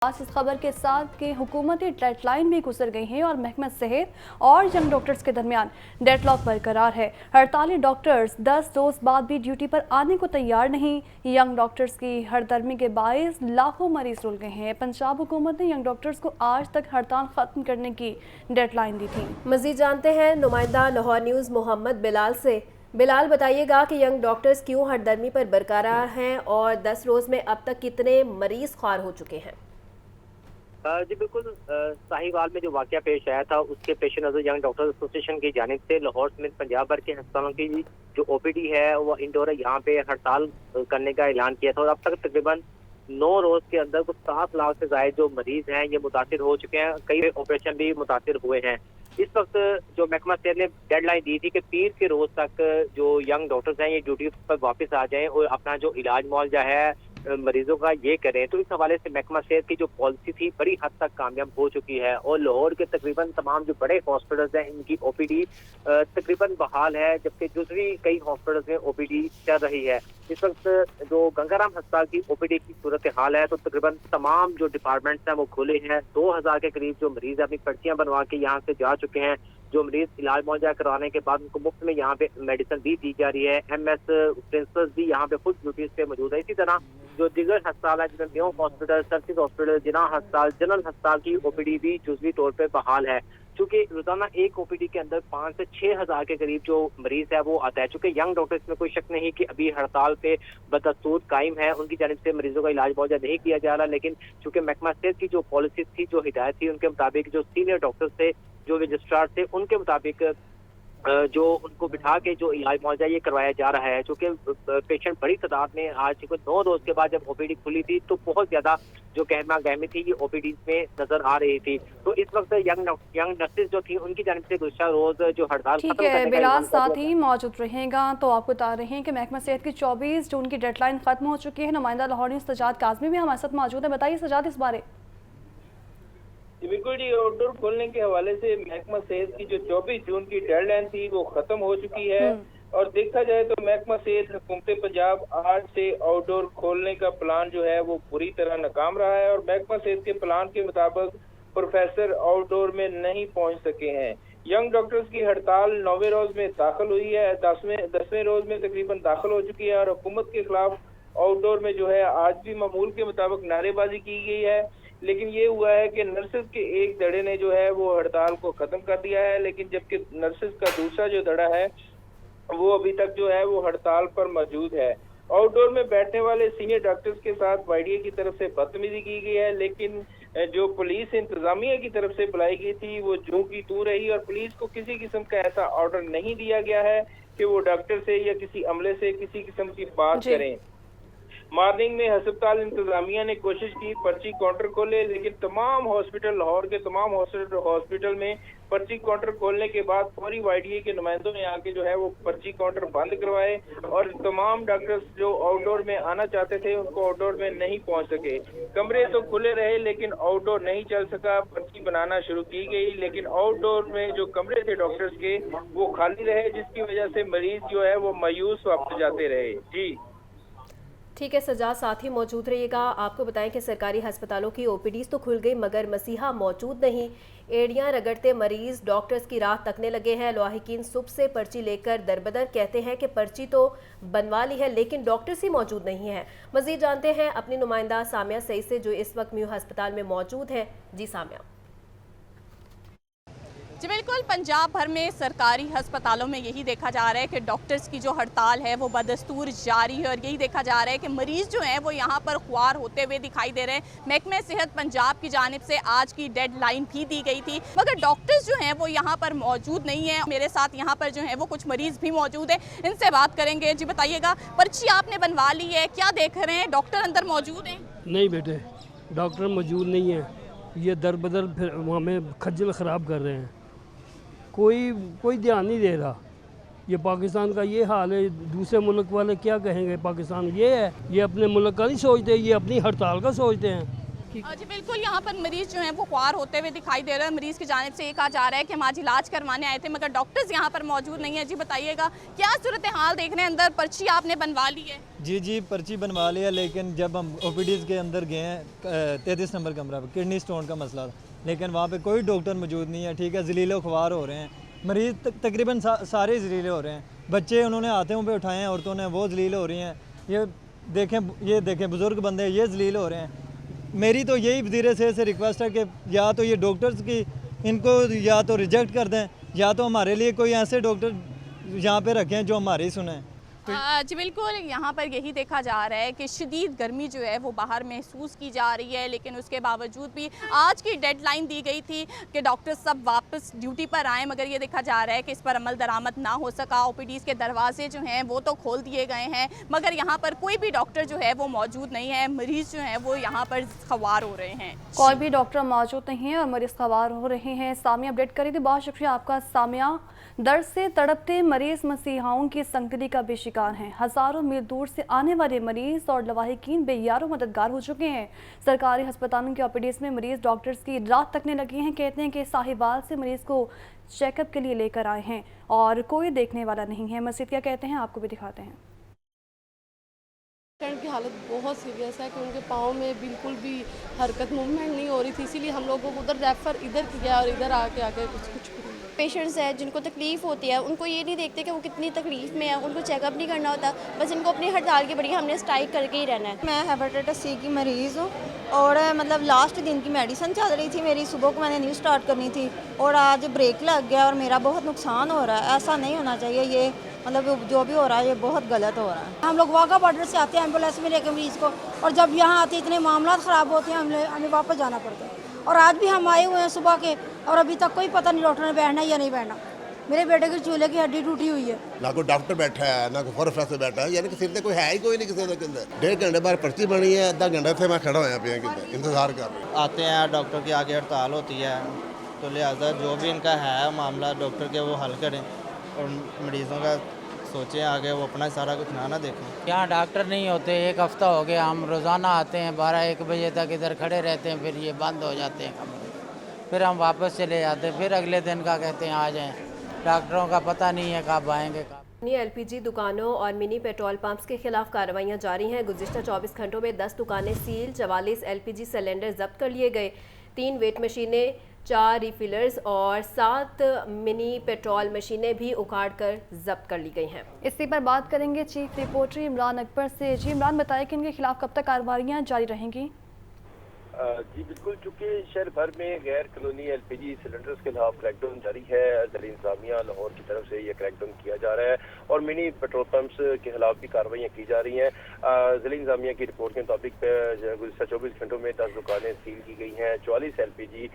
इस खबर के साथ कि हुकूमती डेडलाइन भी गुजर गई है और महकमा सेहत और यंग डॉक्टर्स के दरमियान डेडलॉक बरकरार है। हड़ताली डॉक्टर्स 10 रोज बाद भी ड्यूटी पर आने को तैयार नहीं। यंग डॉक्टर्स की हड़दर्मी के बायस लाखों मरीज रुल गए हैं। पंजाब हुकूमत ने यंग डॉक्टर्स को आज तक हड़ताल खत्म करने की डेडलाइन दी थी। मजीद जानते हैं नुमाइंदा लाहौर न्यूज़ मोहम्मद बिलाल से। बिलाल, बताइएगा कि यंग डॉक्टर्स क्यों हड़दर्मी पर बरकरार हैं और 10 रोज में अब तक कितने मरीज ख्वार हो चुके हैं? जी बिल्कुल, साहिवाल में जो वाकया पेश आया था उसके पेश नज़र यंग डॉक्टर्स एसोसिएशन की जानिब से लाहौर समेत पंजाब भर के अस्पतालों की जो ओपीडी है वो इंडोर यहाँ पे हड़ताल करने का ऐलान किया था और अब तक तकरीबन 9 रोज के अंदर कुछ 7 लाख से ज्यादा जो मरीज हैं ये मुतासिर हो चुके हैं। कई ऑपरेशन भी मुतासिर हुए हैं। इस वक्त जो महकमा सेहत ने डेडलाइन दी थी कि पीर के रोज तक जो यंग डॉक्टर्स हैं ये ड्यूटी पर वापस आ जाएं और अपना जो इलाज मुआवजा है मरीजों का ये करें। तो इस हवाले से महकमा सेहत की जो पॉलिसी थी बड़ी हद तक कामयाब हो चुकी है और लाहौर के तकरीबन तमाम जो बड़े हॉस्पिटल्स हैं इनकी ओपीडी तकरीबन बहाल है, जबकि दूसरी कई हॉस्पिटल्स में ओपीडी चल रही है। इस वक्त जो गंगाराम अस्पताल की ओपीडी की सूरत हाल है तो तकरीबन तमाम जो डिपार्टमेंट्स हैं वो खुले हैं। 2000 के करीब जो मरीज अपनी पर्चियां बनवा के यहाँ से जा चुके हैं। जो मरीज इलाज मुआवजा करवाने के बाद उनको मुफ्त में यहाँ पे मेडिसिन भी दी जा रही है। MS प्रिंसिपल्स भी यहाँ पे खुद ड्यूटीज पे मौजूद है। इसी तरह जो दिगर अस्पताल है जिसमें म्यों हॉस्पिटल, सर्सिस हॉस्पिटल, जिना अस्पताल, जनरल अस्पताल की ओपीडी भी जुज़वी तौर पे बहाल है। चूंकि रोजाना एक ओपीडी के अंदर 5 से 6 हजार के करीब जो मरीज है वो आता है। चूंकि यंग डॉक्टर्स में कोई शक नहीं कि अभी हड़ताल पे बदस्तूर कायम है, उनकी जानिब से मरीजों का इलाज मुआवजा नहीं किया जा रहा, लेकिन चूंकि महकमा सेहत की जो पॉलिसी थी, जो हिदायत थी, उनके मुताबिक जो सीनियर डॉक्टर्स थे, जो रजिस्ट्रार थे, उनके मुताबिक जो उनको बिठा के जो इलाज मुआवजा ये करवाया जा रहा है। चूंकि पेशेंट बड़ी तादाद में आज 9 रोज के बाद जब ओपीडी खुली थी तो बहुत ज्यादा जो गहमा गहमी थी ये ओपीडी में नजर आ रही थी। तो इस वक्त यंग नर्सेज जो थी उनकी जानिब से गुज़श्ता रोज जो हड़ताल ठीक है, बिलाल साथ ही मौजूद रहेगा। तो आपको बता रहे हैं कि महकमा सेहत की 24 जून की डेडलाइन खत्म हो चुकी है। नुमाइंदा लाहौर न्यूज़ सजाद काज़मी भी हमारे साथ मौजूद है। बताइए सजाद इस बारे। बिल्कुल जी, आउटडोर खोलने के हवाले से महकमा सेहत की जो 24 जून की डेडलाइन थी वो खत्म हो चुकी है और देखा जाए तो महकमा सेहत हुकूमत पंजाब आज से आउटडोर खोलने का प्लान जो है वो पूरी तरह नाकाम रहा है और महकमा सेहत के प्लान के मुताबिक प्रोफेसर आउटडोर में नहीं पहुंच सके हैं। यंग डॉक्टर्स की हड़ताल 9वें रोज में दाखिल हुई है, 10वें रोज में तकरीबन दाखिल हो चुकी है और हुकूमत के खिलाफ आउटडोर में जो है आज भी मामूल के मुताबिक नारेबाजी की गई है। लेकिन ये हुआ है कि नर्सेज के एक धड़े ने जो है वो हड़ताल को खत्म कर दिया है, लेकिन जबकि नर्सेज का दूसरा जो धड़ा है वो अभी तक जो है वो हड़ताल पर मौजूद है। आउटडोर में बैठने वाले सीनियर डॉक्टर्स के साथ YDA की तरफ से बदतमीजी की गई है, लेकिन जो पुलिस इंतजामिया की तरफ से बुलाई गई थी वो जूं की तू रही और पुलिस को किसी किस्म का ऐसा ऑर्डर नहीं दिया गया है कि वो डॉक्टर से या किसी अमले से किसी किस्म की बात करें। मॉर्निंग में अस्पताल इंतजामिया ने कोशिश की पर्ची काउंटर खोले, लेकिन तमाम हॉस्पिटल, लाहौर के तमाम हॉस्पिटल में पर्ची काउंटर खोलने के बाद फौरी YDA के नुमाइंदों ने आके जो है वो पर्ची काउंटर बंद करवाए और तमाम डॉक्टर्स जो आउटडोर में आना चाहते थे उनको आउटडोर में नहीं पहुंच सके। कमरे तो खुले रहे लेकिन आउटडोर नहीं चल सका। पर्ची बनाना शुरू की गई लेकिन आउटडोर में जो कमरे थे डॉक्टर्स के वो खाली रहे, जिसकी वजह से मरीज जो है वो मायूस वापस जाते रहे। जी ठीक है सजा, साथ ही मौजूद रहिएगा। आपको बताएं कि सरकारी अस्पतालों की OPDs तो खुल गई मगर मसीहा मौजूद नहीं। एड़ियां रगड़ते मरीज डॉक्टर्स की राह तकने लगे हैं। लाहिकीन सुबह से पर्ची लेकर दरबदर कहते हैं कि पर्ची तो बनवा ली है लेकिन डॉक्टर्स ही मौजूद नहीं है। मजीद जानते हैं अपनी नुमाइंदा सामिया सईद से जो इस वक्त म्यू अस्पताल में मौजूद है। जी सामिया। जी बिल्कुल, पंजाब भर में सरकारी अस्पतालों में यही देखा जा रहा है कि डॉक्टर्स की जो हड़ताल है वो बदस्तूर जारी है और यही देखा जा रहा है कि मरीज़ जो हैं वो यहाँ पर ख्वार होते हुए दिखाई दे रहे हैं। महकमे सेहत पंजाब की जानिब से आज की डेडलाइन भी दी गई थी मगर डॉक्टर्स जो हैं वो यहाँ पर मौजूद नहीं है। मेरे साथ यहाँ पर जो है वो कुछ मरीज़ भी मौजूद है, इनसे बात करेंगे। जी बताइएगा, पर्ची आपने बनवा ली है, क्या देख रहे हैं, डॉक्टर अंदर मौजूद हैं? नहीं बेटे, डॉक्टर मौजूद नहीं है। ये दर बदर फिर हमें खज्जल ख़राब कर रहे हैं, कोई ध्यान नहीं दे रहा। ये पाकिस्तान का ये हाल है, दूसरे मुल्क वाले क्या कहेंगे? पाकिस्तान ये है, ये अपने मुल्क का नहीं सोचते, ये अपनी हड़ताल का सोचते हैं। जी बिल्कुल, यहाँ पर मरीज जो हैं वो ख्वार होते हुए दिखाई दे रहे हैं। मरीज की जानिब से ये कहा जा रहा है कि हम आज इलाज करवाने आए थे मगर डॉक्टर्स यहाँ पर मौजूद नहीं है। जी बताइएगा क्या सूरत हाल देख रहे हैं, अंदर पर्ची आपने बनवा ली है? जी पर्ची बनवा लिया, लेकिन जब हम ओपीडीज़ के अंदर गए हैं 33 नंबर कमरा पर किडनी स्टोन का मसला था, लेकिन वहाँ पे कोई डॉक्टर मौजूद नहीं है। ठीक है, जलीलो ख्वार हो रहे हैं मरीज़, तकरीबन सारे जलीले हो रहे हैं। बच्चे उन्होंने हाथों पे उठाए हैं, औरतों ने, वो जलील हो रही हैं। ये देखें बुज़ुर्ग बंदे ये जलील हो रहे हैं। मेरी तो यही वज़ीर सेहत से रिक्वेस्ट है कि या तो ये डॉक्टर्स की इनको या तो रिजेक्ट कर दें, या तो हमारे लिए कोई ऐसे डॉक्टर यहाँ पे रखें जो हमारी सुने। जी बिल्कुल, यहाँ पर यही देखा जा रहा है कि शदीद गर्मी जो है वो बाहर महसूस की जा रही है, लेकिन उसके बावजूद भी आज की डेडलाइन दी गई थी कि डॉक्टर सब वापस ड्यूटी पर आएँ, मगर ये देखा जा रहा है कि इस पर अमल दरामद ना हो सका। ओपीडीज़ के दरवाजे जो हैं वो तो खोल दिए गए हैं मगर यहाँ पर कोई भी डॉक्टर जो है वो मौजूद नहीं है। मरीज़ जो हैं वो यहाँ पर ख्वार हो रहे हैं, कोई भी डॉक्टर मौजूद नहीं है और मरीज ख्वार हो रहे हैं। सामिया अपडेट करी थी, बहुत शुक्रिया आपका सामिया। दर्द से तड़पते मरीज मसीहाओं की संगति का भी शिकार हैं। हजारों मील दूर से आने वाले मरीज और लवाहिकीन बेयारों मददगार हो चुके हैं। सरकारी अस्पतालों के ओपीडीज़ में मरीज डॉक्टर्स की रात तकने लगे हैं। कहते हैं कि साहिवाल से मरीज को चेकअप के लिए लेकर आए हैं और कोई देखने वाला नहीं है। मस्जिद क्या कहते हैं आपको भी दिखाते हैं। पेशेंट की हालत बहुत सीरियस है कि उनके पाँव में बिल्कुल भी हरकत मूवमेंट नहीं हो रही थी, इसीलिए हम लोगों को उधर रेफर इधर किया और इधर आके कुछ पेशेंट्स हैं जिनको तकलीफ़ होती है, उनको ये नहीं देखते कि वो कितनी तकलीफ़ में है, उनको चेकअप नहीं करना होता, बस इनको अपनी हड़ताल की पड़ी, हमने स्ट्राइक करके ही रहना है। मैं हेपेटाइटिस सी की मरीज़ हूँ और मतलब लास्ट दिन की मेडिसिन चल रही थी मेरी, सुबह को मैंने न्यू स्टार्ट करनी थी और आज ब्रेक लग गया और मेरा बहुत नुकसान हो रहा है। ऐसा नहीं होना चाहिए, ये मतलब जो भी हो रहा है ये बहुत गलत हो रहा है। हम लोग वाघा बॉर्डर से आते हैं एम्बुलेंस में लेकर मरीज़ को, और जब यहाँ आते इतने मामला ख़राब होते हैं हमें वापस जाना पड़ता है। और आज भी हम आए हुए हैं सुबह के और अभी तक कोई पता नहीं डॉक्टर ने बैठना या नहीं बैठना। मेरे बेटे के चूल्हे की हड्डी टूटी हुई है, ना कोई डॉक्टर बैठा है ना कोई फॉर बैठा है, यानी कि सिर कोई है ही कोई नहीं किसी के अंदर। 1.5 घंटे बाद पर्ची बनी है, आधा घंटे से मैं खड़ा हुआ पे इंतजार कर रहा हूँ। आते हैं डॉक्टर की आगे हड़ताल होती है, तो लिहाजा जो भी इनका है मामला डॉक्टर के वो हल करें और मरीज़ों का सोचें आगे, वो अपना सारा कुछ ना देखें। यहाँ डॉक्टर नहीं होते, 1 हफ्ता हो गया, हम रोज़ाना आते हैं 12-1 बजे तक इधर खड़े रहते हैं, फिर ये बंद हो जाते हैं कमरे, फिर हम वापस चले जाते हैं, फिर अगले दिन का कहते हैं आ जाएं। डॉक्टरों का पता नहीं है कब आएंगे कब। एलपीजी दुकानों और मिनी पेट्रोल पंप्स के खिलाफ कार्रवाइयां जारी हैं। गुज़िश्ता 24 घंटों में 10 दुकानें सील, 44 एलपीजी सिलेंडर जब्त कर लिए गए, 3 वेट मशीनें, 4 रिफिलर्स और 7 मिनी पेट्रोल मशीनें भी उखाड़ कर जब्त कर ली गई हैं। इसी पर बात करेंगे चीफ रिपोर्टर इमरान अकबर से। जी इमरान, बताएं कि इनके खिलाफ कब तक कार्रवाइयाँ जारी रहेंगी? जी बिल्कुल, चूँकि शहर भर में गैर कानूनी एलपीजी सिलेंडर्स के खिलाफ क्रैकडाउन जारी है। ज़िला इंतज़ामिया लाहौर की तरफ से यह क्रैकडाउन किया जा रहा है और मिनी पेट्रोल पंप्स के खिलाफ भी कार्रवाइयाँ की जा रही हैं। ज़िला इंतज़ामिया की रिपोर्ट के मुताबिक गुज़िश्ता 24 घंटों में 10 दुकानें सील की गई हैं, 44 एलपीजी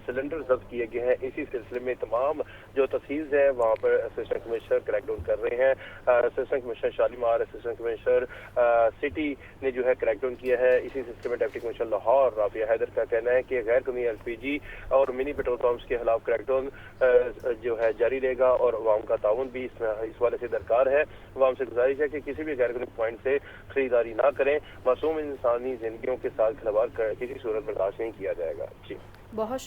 सिलेंडर जब्त किए गए हैं। इसी सिलसिले में तमाम जो तहसील है वहाँ पर असिस्टेंट कमिश्नर क्रैकडाउन कर रहे हैं। Assistant commissioner Shalimar, assistant commissioner city ने जो है क्रैकडाउन किया है। इसी सिलसिले में डिप्टी कमिश्नर लाहौर हैदर का कहना है कि गैर कानूनी एलपीजी और मिनी पेट्रोल पंप्स के खिलाफ क्रैकडाउन जो है जारी रहेगा और अवाम का ताउन भी इस वाले से दरकार है। अवाम से गुजारिश है कि किसी भी गैर कानूनी पॉइंट से खरीदारी ना करें। मासूम इंसानी जिंदगियों के साथ खिलवाड़ किसी सूरत बर्दाश्त नहीं किया जाएगा। जी बहुत